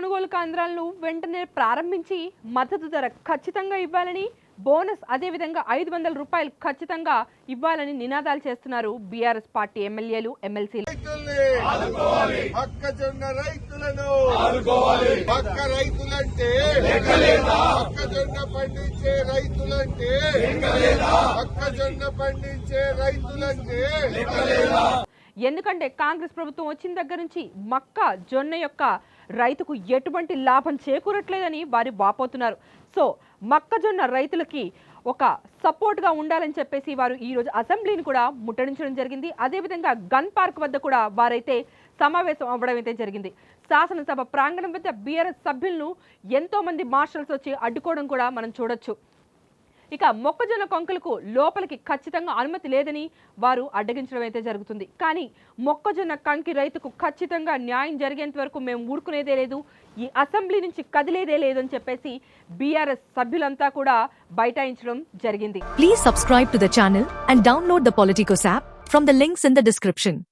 కొనుగోలు కేంద్రాలను వెంటనే ప్రారంభించి మద్దతు ధర ఖచ్చితంగా ఇవ్వాలని, బోనస్ అదేవిధంగా 500 రూపాయలు ఖచ్చితంగా ఇవ్వాలని నినాదాలు చేస్తున్నారు బీఆర్ఎస్ పార్టీ ఎమ్మెల్యేలు, ఎమ్మెల్సీలు. మొక్కజొన్న రైతులను పక్క రైతులంటే మొక్కజొన్న పండించే రైతులంటే మొక్కజొన్న పండించే రైతులంటే ఎందుకంటే కాంగ్రెస్ ప్రభుత్వం వచ్చిన దగ్గర నుంచి మొక్కజొన్న యొక్క రైతుకు ఎటువంటి లాభం చేకూరట్లేదని వారు వాపోతున్నారు. సో మొక్కజొన్న రైతులకి ఒక సపోర్ట్గా ఉండాలని చెప్పేసి వారు ఈరోజు అసెంబ్లీని కూడా ముట్టడించడం జరిగింది. అదేవిధంగా గన్ పార్క్ వద్ద కూడా వారైతే సమావేశం అవ్వడం అయితే జరిగింది. శాసనసభ ప్రాంగణం వద్ద బీఆర్ఎస్ సభ్యులను ఎంతో మంది మార్షల్స్ వచ్చి అడ్డుకోవడం కూడా మనం చూడొచ్చు. ఇక మొక్కజొన్న కొంకలకు లోపలికి ఖచ్చితంగా అనుమతి లేదని వారు అడ్డగించడం అయితే జరుగుతుంది. కానీ మొక్కజొన్న కంకి రైతుకు ఖచ్చితంగా న్యాయం జరిగేంత వరకు మేము ఊరుకునేదే లేదు, ఈ అసెంబ్లీ నుంచి కదిలేదే లేదని చెప్పేసి బీఆర్ఎస్ సభ్యులంతా కూడా బైఠాయించడం జరిగింది. Please subscribe to the channel and download the Politicos app from the links in the description.